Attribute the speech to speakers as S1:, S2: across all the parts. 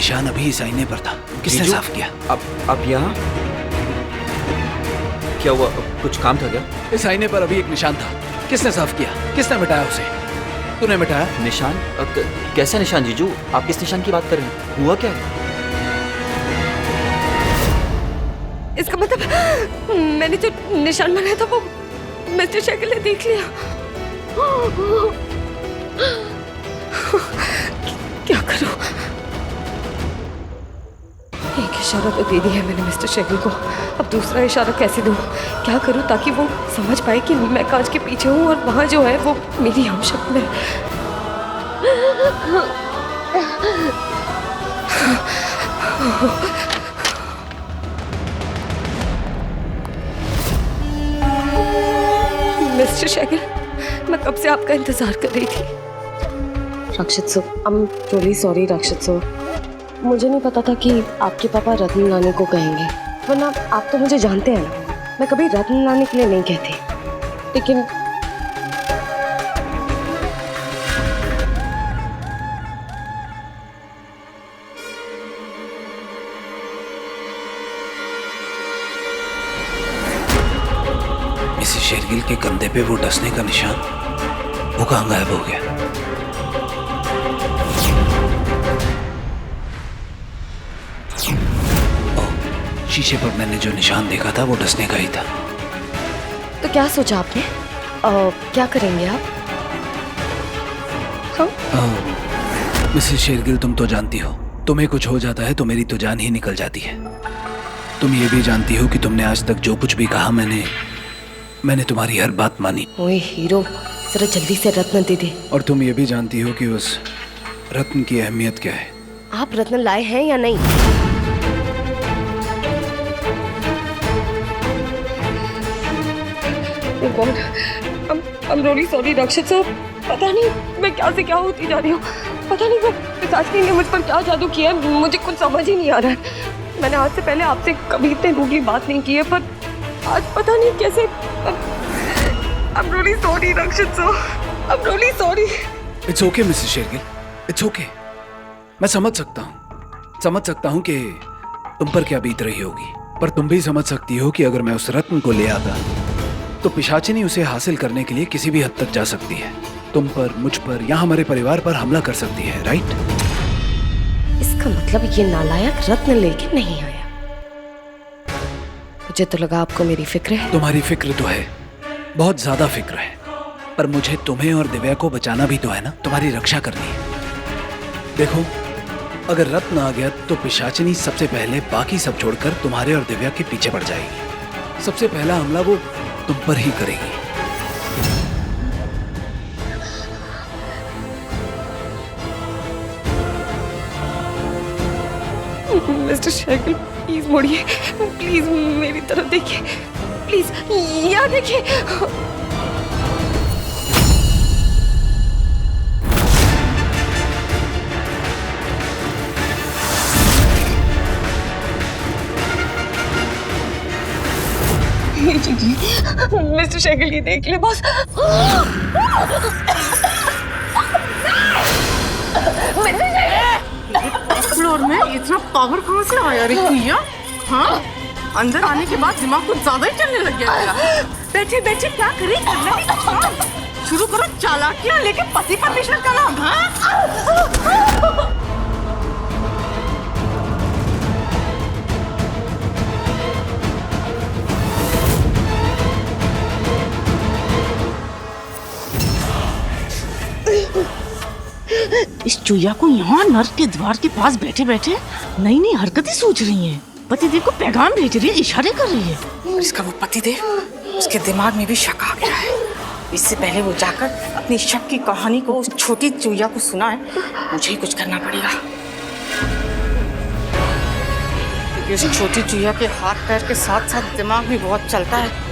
S1: निशान अभी इस आईने पर था। किसने
S2: जीजू,
S1: साफ किया?
S2: अब यहाँ क्या हुआ? कुछ काम था क्या?
S1: इस आईने पर अभी एक निशान था। किसने साफ किया? किसने मिटाया उसे? तूने मिटाया?
S2: निशान? कैसा निशान जीजू? आप किस निशान की बात कर रहे हैं? हुआ क्या है?
S3: इसका मतलब मैंने जो निशान बनाया था वो मिस्टर शेखर ने देख लिया। क्या करूं? एक इशारा तो दे दिया है मैंने मिस्टर शेखर को, अब दूसरा इशारा कैसे दूं? क्या करूं ताकि वो समझ पाए कि मैं कांच के पीछे हूं और वहां जो है वो मेरी हमशक्ल है। मिस्टर शेखर, मैं कब से आपका इंतजार कर रही थी। रक्षित सो, आई एम रियली सॉरी रक्षित सो। मुझे नहीं पता था कि आपके पापा रत्न लाने को कहेंगे, वरना आप तो मुझे जानते हैं ना, मैं कभी रत्न लाने के लिए नहीं कहती। लेकिन
S1: मिसेस शेरगिल के कंधे पे वो डसने का निशान, वो कहाँ गायब हो गया? शीशे पर मैंने जो निशान देखा था वो डसने का ही था।
S3: तो क्या सोचा आपने? क्या करेंगे आप? हाँ?
S1: मिसेस शेरगिल, तुम तो जानती हो, तुम्हें कुछ हो जाता है तो मेरी तो जान ही निकल जाती है। तुम ये भी जानती हो कि तुमने आज तक जो कुछ भी कहा मैंने तुम्हारी हर बात मानी।
S3: ओए हीरो, जरा जल्दी से रत्न दे दे।
S1: और तुम ये भी जानती हो कि उस रत्न की अहमियत क्या है।
S3: आप रत्न लाए हैं या नहीं? I'm really sorry रक्षित साहब, पता नहीं मैं क्या से क्या होती जा रही हूँ। पता नहीं वो पिशाचिनी ने मुझ पर क्या जादू किया है, मुझे कुछ समझ ही नहीं आ रहा है। मैंने आज से पहले आपसे कभी इतने रूडली बात नहीं की है, पर आज पता नहीं कैसे। I'm really sorry रक्षित साहब, I'm really sorry।
S1: It's okay Mrs Shergill, It's okay। मैं समझ सकता हूँ कि तुम पर क्या बीत रही होगी, पर तुम भी समझ सकती हो कि अगर मैं उस रत्न को ले आता तो पिशाचिनी उसे हासिल करने के लिए किसी भी हद तक जा सकती है। तुम पर, मुझ पर या हमारे परिवार पर हमला कर सकती है, राइट?
S3: इसका मतलब ये नालायक रत्न लेके नहीं आया। मुझे तो लगा आपको मेरी फिक्र है।
S1: तुम्हारी फिक्र तो है, बहुत ज्यादा फिक्र है, पर मुझे तुम्हें और दिव्या को बचाना भी तो है ना, तुम्हारी रक्षा करनी है। देखो, अगर रत्न आ गया तो पिशाचिनी सबसे पहले बाकी सब छोड़कर तुम्हारे और दिव्या के पीछे पड़ जाएगी। सबसे पहला हमला वो तुम पर ही करेगी।
S3: मिस्टर शेखर, प्लीज मुड़िए, प्लीज मेरी तरफ देखिए, प्लीज यहाँ देखिए। मिस्टर शेखर, ये देख ले बस।
S4: फ्लोर में इतना पावर कहाँ से आया रे भैया? हाँ, अंदर आने के बाद दिमाग कुछ ज्यादा ही चलने लग गया मेरा। बैठे बैठे क्या करें, करना भी तो काम। शुरू करो चालाकियां लेके पति परमेश्वर का नाम। हाँ? इस चुया को यहाँ नर्क के द्वार के पास बैठे बैठे नई नई हरकतें सोच रही है। पतिदेव को पैगाम भेज रही है, इशारे कर रही है। और इसका वो पतिदेव, उसके दिमाग में भी शक आ गया है। इससे पहले वो जाकर अपनी शक की कहानी को उस छोटी चुया को सुनाए, मुझे ही कुछ करना पड़ेगा। क्योंकि उस छोटी चुया के हाथ पैर के साथ साथ दिमाग भी बहुत चलता है।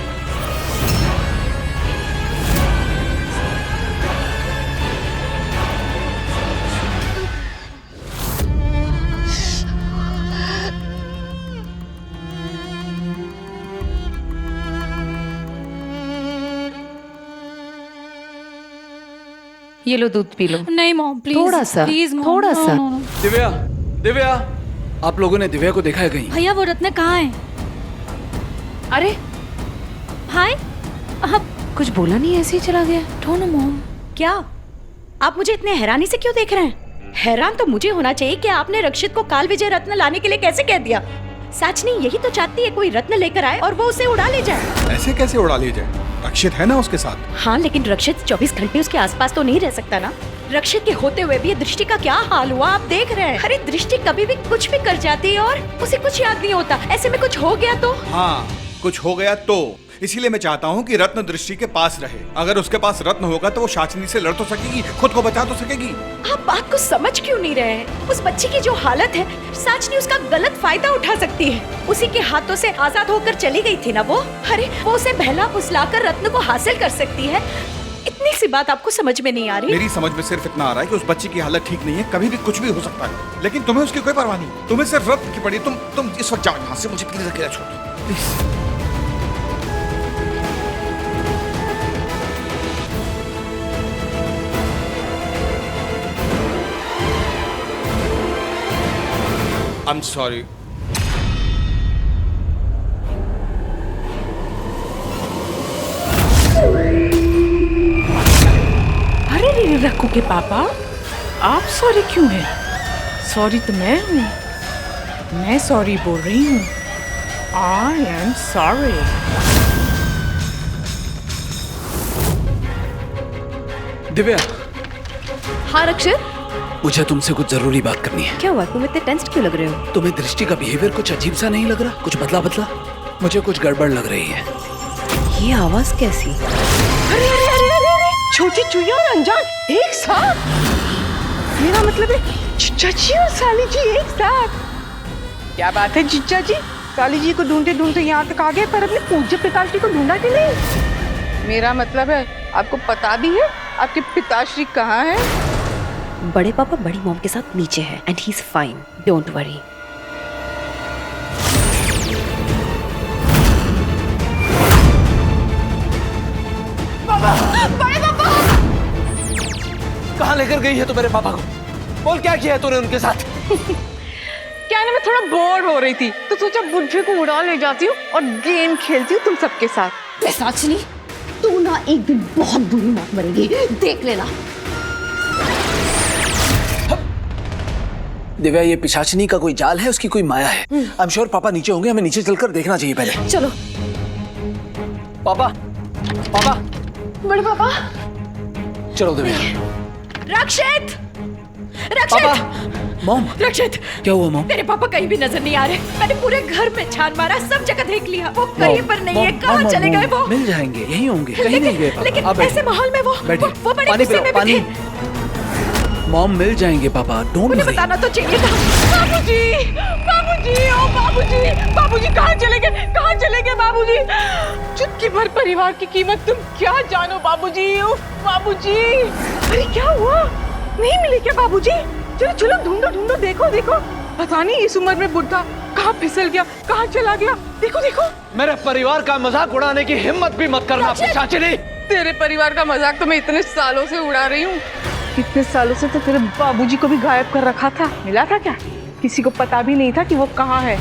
S3: ये लो दूध पी लो।
S5: नहीं मॉम प्लीज,
S3: थोड़ा सा,
S5: प्लीज मॉम,
S3: थोड़ा सा।
S1: दिव्या, दिव्या, आप लोगों ने दिव्या को देखा है कहीं?
S5: भैया वो रत्न कहाँ है?
S3: अरे
S5: हाय,
S3: आप कुछ बोला नहीं, ऐसे ही चला गया।
S5: No mom.
S6: क्या आप मुझे इतने हैरानी से क्यों देख रहे हैं? हैरान तो मुझे होना चाहिए कि आपने रक्षित को काल विजय रत्न लाने के लिए कैसे कह दिया। साचनी यही तो चाहती है कोई रत्न लेकर आए और वो उसे उड़ा ले जाए।
S7: ऐसे कैसे उड़ा ले जाए? रक्षित है ना उसके साथ।
S6: हाँ, लेकिन रक्षित 24 घंटे उसके आसपास तो नहीं रह सकता ना। रक्षित के होते हुए भी ये दृष्टि का क्या हाल हुआ आप देख रहे हैं। अरे दृष्टि कभी भी कुछ भी कर जाती है और उसे कुछ याद नहीं होता। ऐसे में कुछ हो गया तो?
S7: हाँ, कुछ हो गया तो इसीलिए मैं चाहता हूँ कि रत्न दृष्टि के पास रहे। अगर उसके पास रत्न होगा तो वो शाचनी से लड़ तो सकेगी, खुद को बचा तो सकेगी।
S6: आप बात को समझ क्यों नहीं रहे हैं? उस बच्ची की जो हालत है, साचनी उसका गलत फायदा उठा सकती है। उसी के हाथों से आजाद होकर चली गई थी ना वो। अरे वो उसे बहला फुसलाकर रत्न को हासिल कर सकती है। इतनी सी बात आपको समझ में नहीं आ रही?
S7: मेरी समझ में सिर्फ इतना आ रहा है कि उस बच्ची की हालत ठीक नहीं है, कभी भी कुछ भी हो सकता है। लेकिन तुम्हें उसकी कोई परवाह नहीं, तुम्हें सिर्फ रत्न की पड़ी। तुम इस वक्त जाओ यहाँ से, मुझे प्लीज अकेला छोड़ दो प्लीज। I'm sorry.
S4: अरे रे रखू के पापा, आप सॉरी क्यों हैं? सॉरी तो मैं हूँ, मैं सॉरी बोल रही हूँ। I am sorry.
S1: दिव्या,
S3: हाँ रक्षित,
S1: मुझे तुमसे कुछ जरूरी बात करनी है।
S3: क्या हुआ? तुम इतने टेंस्ड क्यों लग रहे हो?
S1: तुम्हें दृष्टि का बिहेवियर कुछ अजीब सा नहीं लग रहा? कुछ बदला बदला? मुझे कुछ गड़बड़ लग रही है।
S3: ये आवाज कैसी?
S4: अरे अरे अरे अरे अरे, छोटी चुईया और अनजान एक साथ। मेरा मतलब है चिच्चा जी और साली जी एक साथ। क्या बात है चिच्चा जी, साली जी को ढूंढते ढूंढते यहाँ तक आ गए, पर अपने पूज्य पिताश्री को ढूंढा कि नहीं? मेरा मतलब है आपको पता भी है आपके पिताश्री कहाँ है?
S3: बड़े पापा बड़ी मॉम के साथ नीचे है and he is fine, don't worry.
S6: बड़े पापा!
S2: कहाँ लेकर गई है तू मेरे पापा को? बोल क्या किया है तूने उनके साथ?
S4: क्या ना, मैं थोड़ा बोर हो रही थी तो सोचा बुढ़े को उड़ा ले जाती हूँ और गेम खेलती हूँ तुम सबके साथ।
S6: साचनी, तू ना एक दिन बहुत बुरी मौत मरेगी, देख लेना।
S1: दिव्या, ये पिशाचनी का कोई जाल है, उसकी कोई माया है। आई एम श्योर पापा नीचे होंगे, हमें नीचे चलकर देखना चाहिए पहले।
S6: चलो।
S1: पापा, पापा,
S6: बड़े पापा।
S1: चलो दिव्या।
S6: रक्षित!
S1: पापा,
S6: रक्षित!
S1: मॉम,
S6: रक्षित!
S1: क्या हुआ मॉम?
S6: तेरे पापा कहीं भी नजर नहीं आ रहे। मैंने पूरे घर में छान मारा, सब जगह देख लिया, वो कहीं पर नहीं है। कहाँ चले गए वो?
S1: मिल जाएंगे, यहीं होंगे, कहीं नहीं गए पापा।
S6: लेकिन ऐसे माहौल में वो बड़े
S1: पानी
S6: गुस्से में
S1: पिलाओ,
S6: भी
S1: पानी।
S6: थे।
S1: मॉम मिल जाएंगे पापा, डोंट
S6: मुझे
S1: वरी।
S6: बताना तो चाहिए था। बाबूजी, बाबूजी, ओ बाबूजी, बाबूजी कहाँ चले गए? कहाँ चले गए बाबूजी? चुटकी भर परिवार की कीमत तुम क्या जानो बाबूजी? उफ बाबूजी, अरे क्या हुआ? नहीं मिले क्या बाबूजी? चलो चलो ढूंढो ढूंढो, देखो देखो। पता नहीं इस उम्र में बुढ़ा कहाँ फिसल गया, कहाँ चला गया। देखो देखो।
S2: मेरे परिवार का मजाक उड़ाने की हिम्मत भी मत करना पिशाचिनी।
S4: तेरे परिवार का मजाक तो मैं इतने सालों से उड़ा रही हूँ। इतने सालों से तो तेरे बाबूजी को भी गायब कर रखा था। मिला था क्या? किसी को पता भी नहीं था कि वो कहाँ है।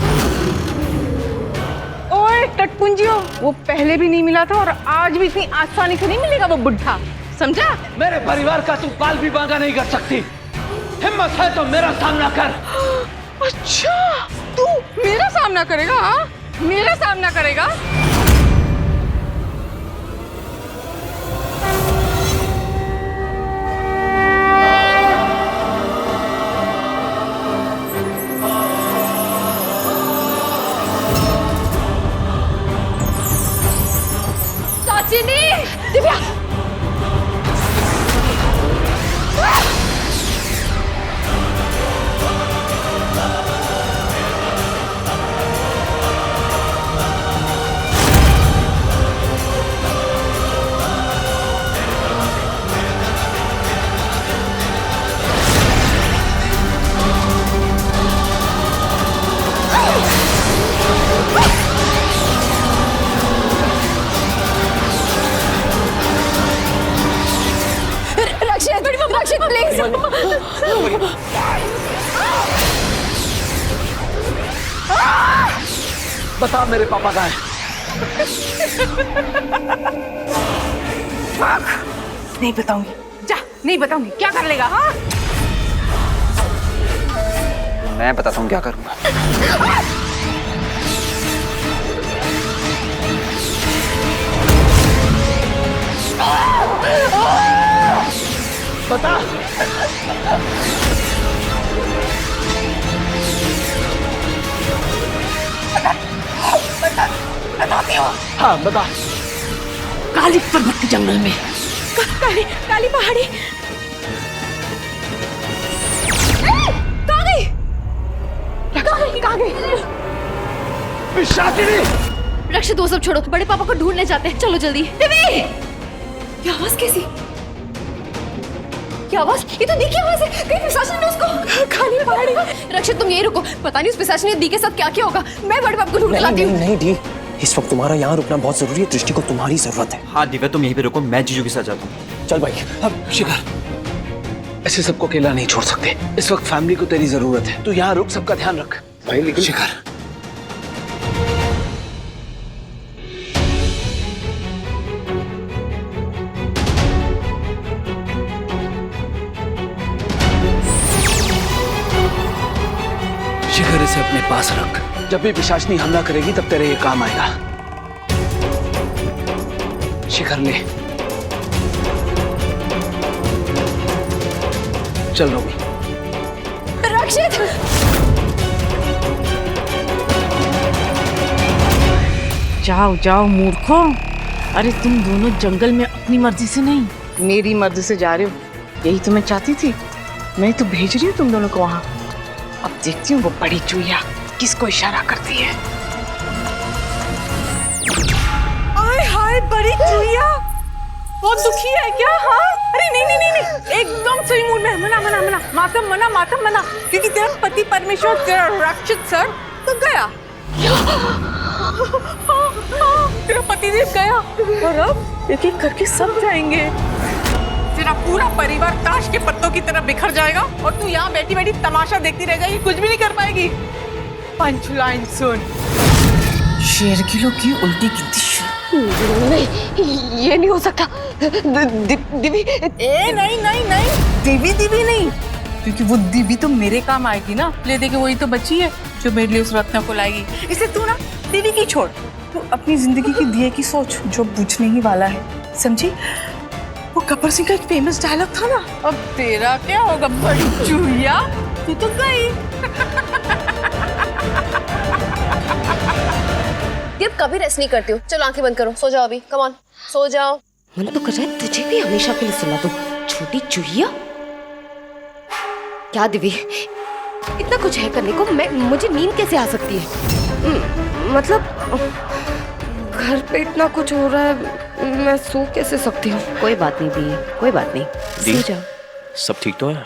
S4: ओए टटपुंजियो, वो पहले भी नहीं मिला था और आज भी इतनी आसानी से नहीं मिलेगा वो बुढ़ा, समझा?
S2: मेरे परिवार का तू बाल भी बांका नहीं कर सकती। हिम्मत है तो मेरा सामना कर।
S4: अच्छा, तू मेरा सामना करेगा? हाँ, मेरा सामना करेगा?
S6: दिव्या, रक्षित प्लीज।
S1: बता मेरे पापा कहाँ हैं?
S6: नहीं बताऊंगी, जा नहीं बताऊंगी। क्या कर लेगा? हाँ
S2: मैं बताता हूँ क्या करूँगा।
S1: बता।
S4: बताती हूँ।
S1: हाँ बता।
S4: काली पर्वत के जंगल में।
S3: काली काली पहाड़ी कहाँ गई? कहाँ गई?
S1: पिशाचिनी!
S5: रक्षित वो सब छोड़ो, बड़े पापा को ढूंढने जाते हैं, चलो जल्दी।
S3: दिव्य! ये आवाज कैसी? ये आवाज, ये तो दी की आवाज है। कहीं पिशाचिनी ने उसको काली पहाड़ी।
S5: रक्षित तुम यही रुको, पता नहीं उस पिशाचिनी ने दी के साथ क्या किया होगा। मैं बड़े पापा को ढूंढ के लाती हूँ।
S8: नहीं दी, इस वक्त तुम्हारा यहाँ रुकना बहुत जरूरी है। दृष्टि को तुम्हारी जरूरत है।
S2: हाँ दिव्या तुम यहीं पे रुको, मैं जीजू के साथ जाता हूँ।
S8: चल भाई।
S1: अब शिखर, ऐसे सबको अकेला नहीं छोड़ सकते। इस वक्त फैमिली को तेरी जरूरत है। तू यहाँ रुक, सबका ध्यान रख।
S8: भाई लेकिन
S1: शिखर, शिखर इसे अपने पास रख। जब भी पिशाचिनी हमला करेगी तब तेरे ये काम आएगा। शिखर ले। चल रोमी।
S3: रक्षित!
S4: जाओ जाओ मूर्खों। अरे तुम दोनों जंगल में अपनी मर्जी से नहीं, मेरी मर्जी से जा रहे हो। यही तो मैं चाहती थी। मैं तो भेज रही हूँ तुम दोनों को वहाँ। अब देखती हूँ वो बड़ी चूहिया किसको इशारा करती है।
S6: हाय हाय, बड़ी चूहिया बहुत दुखी है क्या? हाँ अरे नहीं नहीं नहीं नहीं, एकदम सही मूड में। मना मना मना, मातम मना, मातम मना, क्योंकि तेरा पति परमेश्वर तेरा रक्षित सर तो गया। तेरा पति देव गया और अब एक एक करके सब जाएंगे। तेरा पूरा परिवार ताश के पत्तों की तरह बिखर जाएगा और तू यहाँ बैठी बैठी तमाशा देखती रह जाएगी, कुछ भी नहीं कर पाएगी। पंच लाइन सुन।
S4: शेर किलो की उल्टी गिनती शुरू।
S3: नहीं, ये नहीं हो सकता। दिव्य!
S6: ए नहीं नहीं नहीं, दिवी दिवी नहीं, क्योंकि वो दिवी तो मेरे काम आएगी ना। ले दे के वही तो बची है जो मेरे लिए उस रत्न को लाएगी। इसलिए तू ना दिवी की छोड़, तू अपनी जिंदगी की दिए की सोच जो बुझने ही वाला है, समझी? वो गब्बर सिंह का एक फेमस डायलॉग था ना, अब तेरा क्या होगा बड़ी चूहिया, तू तो गई।
S3: ये कभी रेस्ट नहीं करती हो। चलो आंखें बंद करो, सो जाओ अभी। कम ऑन, सो जाओ। मन तो कर रहा है तुझे भी हमेशा के लिए सुना दूं, छोटी चूहिया। क्या दिव्य, इतना कुछ है करने को, मुझे नींद कैसे आ सकती है? मतलब घर पे इतना कुछ हो रहा है, मैं सो कैसे सकती हूँ? कोई बात नहीं दी, कोई बात नहीं, सो जाओ।
S8: सब ठीक तो है?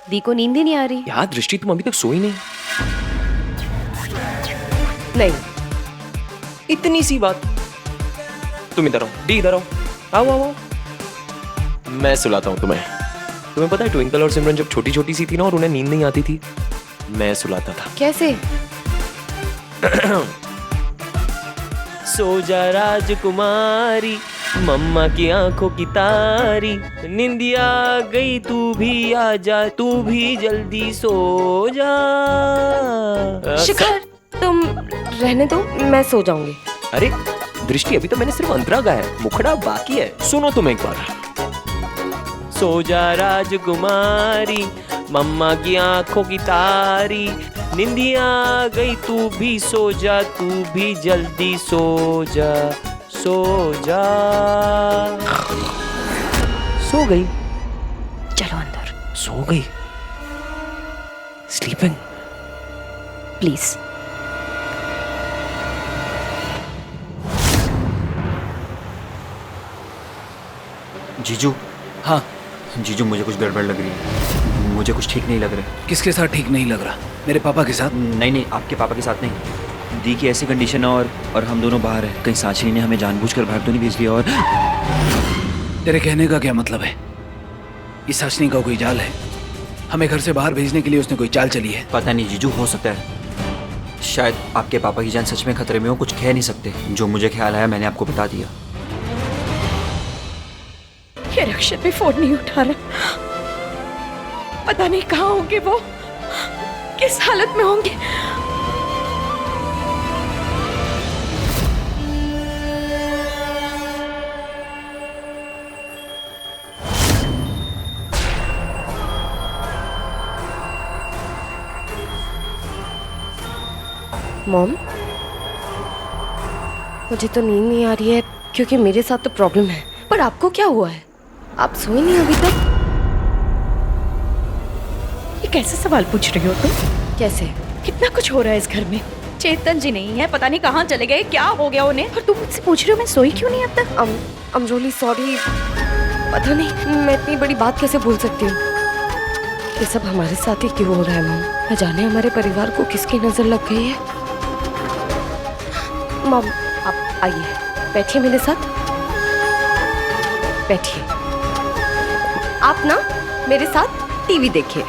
S3: दी को नींद ही नहीं आ रही।
S8: यार दृष्टि तुम अभी तक सोई नहीं।
S3: नहीं,
S8: इतनी सी बात। तुम इधर आओ, दी इधर आओ, आओ आओ आओ। मैं सुलाता हूँ तुम्हें। तुम्हें पता है ट्विंकल और सिमरन जब छोटी छोटी सी थी ना और उन्हें नींद नहीं आती थी, मैं सुलाता था।
S3: कैसे?
S8: सो जा राजकुमारी, मम्मा की आंखों की तारी, निंदिया आ गई तू भी आ जा, तू भी जल्दी सो जा।
S3: शिखर तुम रहने दो, मैं सो जाऊंगी।
S8: अरे दृष्टि, अभी तो मैंने सिर्फ अंतरा गाया है, मुखड़ा बाकी है। सुनो तुम एक बार। सो जा राजकुमारी, मम्मा की आंखों की तारी, निंदिया आ गई तू भी सो जा, तू भी जल्दी सो जा, सो जा। सो गई।
S3: चलो अंदर।
S8: सो गई। स्लीपिंग।
S3: प्लीज।
S2: जीजू।
S1: हाँ
S2: जीजू मुझे कुछ गड़बड़ लग रही है, मुझे कुछ ठीक नहीं लग रहा है।
S1: किसके साथ ठीक नहीं लग रहा? मेरे पापा के साथ?
S2: नहीं नहीं, आपके पापा के साथ नहीं। दी की ऐसी कंडीशन है और हम दोनों बाहर हैं। कहीं साक्षी ने हमें जानबूझकर बाहर तो नहीं भेज दिया? और
S1: तेरे कहने का क्या मतलब है? ये साशनी का कोई जाल है? हमें घर से बाहर भेजने के लिए उसने कोई चाल चली है?
S2: पता नहीं जीजू, हो सकता है। शायद आपके पापा की जान सच में खतरे में हो, कुछ कह नहीं सकते। जो मुझे ख्याल आया मैंने आपको बता दिया।
S6: ये रक्षित भी फोन नहीं उठा रहा, पता नहीं कहाँ होंगे वो, किस हालत में होंगे।
S3: मॉम, मुझे तो नींद नहीं आ रही है क्योंकि मेरे साथ तो प्रॉब्लम है, पर आपको क्या हुआ है? आप सोए नहीं अभी तक?
S6: ये कैसे सवाल पूछ रही हो तुम?
S3: कैसे?
S6: कितना कुछ हो रहा है इस घर में। चेतन जी नहीं है, पता नहीं कहाँ चले गए, क्या हो गया उन्हें, और तुम मुझसे पूछ रही हो मैं सोई क्यों नहीं अब तक?
S3: I'm really sorry, पता नहीं मैं इतनी बड़ी बात कैसे भूल सकती हूँ। ये सब हमारे साथ ही क्यों हो रहा है मॉम? न जाने हमारे परिवार को किसकी नजर लग गई है। मॉम, आप आइए, बैठिए मेरे साथ, बैठिए। आप ना मेरे साथ टीवी देखिए,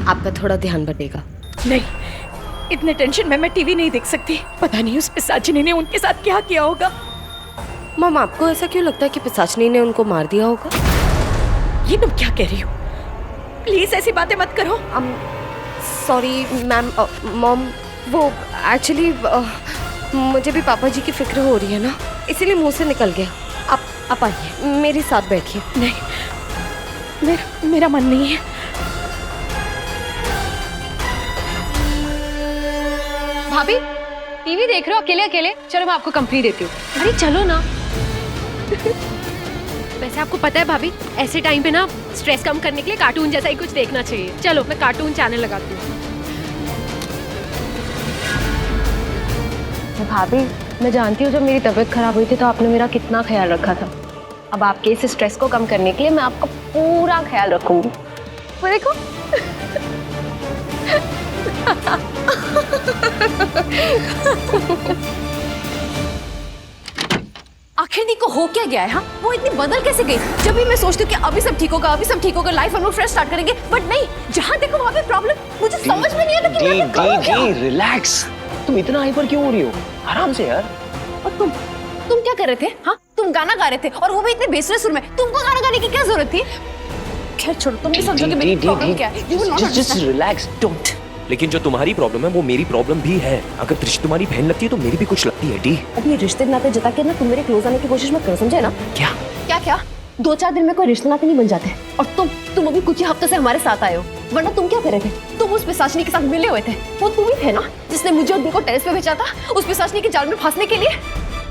S3: आपका थोड़ा ध्यान बटेगा।
S6: नहीं, इतने टेंशन में मैं टीवी नहीं देख सकती। पता नहीं उस पिशाचिनी ने उनके साथ क्या किया होगा।
S3: मॉम, आपको ऐसा क्यों लगता है कि पिशाचिनी ने उनको मार दिया होगा?
S6: ये तुम क्या कह रही हो? प्लीज ऐसी बातें मत करो।
S3: सॉरी मैम, मॉम, वो एक्चुअली मुझे भी पापा जी की फिक्र हो रही है ना, इसीलिए मुंह से निकल गया। आप आइए, मेरे साथ बैठिए।
S6: नहीं, मेरा मन नहीं है।
S5: भाभी टीवी देख रहे हो अकेले अकेले? चलो मैं आपको कंपनी देती हूँ। अरे चलो ना। वैसे आपको पता है भाभी, ऐसे टाइम पे ना स्ट्रेस कम करने के लिए कार्टून जैसा ही कुछ देखना चाहिए। चलो मैं कार्टून चैनल लगाती हूँ। भाभी मैं जानती हूँ जब मेरी तबीयत खराब हुई थी तो आपने मेरा कितना ख्याल रखा था। अब आपके इस स्ट्रेस को कम करने के लिए मैं आपका पूरा ख्याल रखूंगी। वो देखो। आखिर दी को हो क्या गया है? हाँ, वो इतनी बदल कैसे गई? जब भी मैं सोचती हूँ कि अभी सब ठीक होगा, अभी सब ठीक होगा, लाइफ हम लोग फ्रेश स्टार्ट करेंगे, बट नहीं, जहाँ देखो वहाँ पे प्रॉब्लम। मुझे समझ में नहीं आता कि मैं करूँ क्या?
S8: रिलैक्स, तुम इतना हाइपर क्यों हो रही हो? आराम से यार।
S5: और तुम क्या कर रहे थे? हाँ, तुम गाना गा रहे थे और वो भी इतने बेसुरे सुर में। तुमको गाना गाने की क्या जरूरत थी? खैर छोड़ो, तुम भी समझो कि मेरी प्रॉब्लम क्या है। You will not
S8: Just
S5: understand.
S8: relax, don't. लेकिन जो तुम्हारी प्रॉब्लम है वो मेरी प्रॉब्लम भी है। अगर त्रिश तुम्हारी बहन लगती है तो मेरी भी कुछ लगती है। डी,
S5: अब ये रिश्ते नाते जता के ना तुम मेरे क्लोज आने की कोशिश मत करो, समझे ना?
S8: क्या
S5: क्या 2-4 दिन में कोई रिश्ते नाते नहीं बन जाते। और तुम अभी कुछ ही हफ्ते से हमारे साथ आए हो, वरना तुम क्या कर रहे थे? तुम उस पिशाचिनी के साथ मिले हुए थे। वो तुम ही थे ना जिसने मुझे और दी को टेरेस पे भेजा था उस पिशाचिनी के जाल में फंसने के लिए।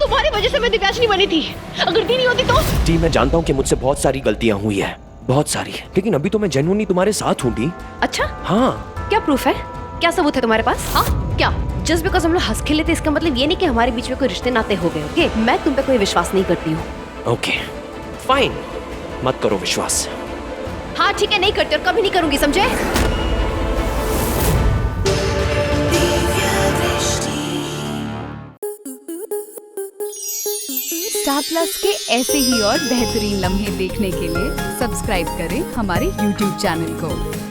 S5: तुम्हारी वजह से मैं दिव्याशिनी बनी थी। अगर दी नहीं होती तो।
S8: डी, मैं जानता हूँ कि मुझसे बहुत सारी गलतियाँ हुई है, बहुत सारी, लेकिन अभी तो मैं जेन्युइनली तुम्हारे साथ हूँ डी।
S5: अच्छा,
S8: हाँ।
S5: क्या प्रूफ है? क्या सबूत है तुम्हारे पास? हाँ, क्या जस्ट बिकॉज हम लोग हंस खेले थे इसका मतलब ये नहीं कि हमारे बीच में कोई रिश्ते नाते हो गए। ओके, मैं तुम पे कोई विश्वास नहीं करती हूँ।
S8: ओके फाइन, मत करो विश्वास।
S5: हाँ ठीक है, नहीं करती और कभी नहीं करूंगी, समझे?
S9: स्टार प्लस के ऐसे ही और बेहतरीन लम्हे देखने के लिए सब्सक्राइब करें हमारे YouTube चैनल को।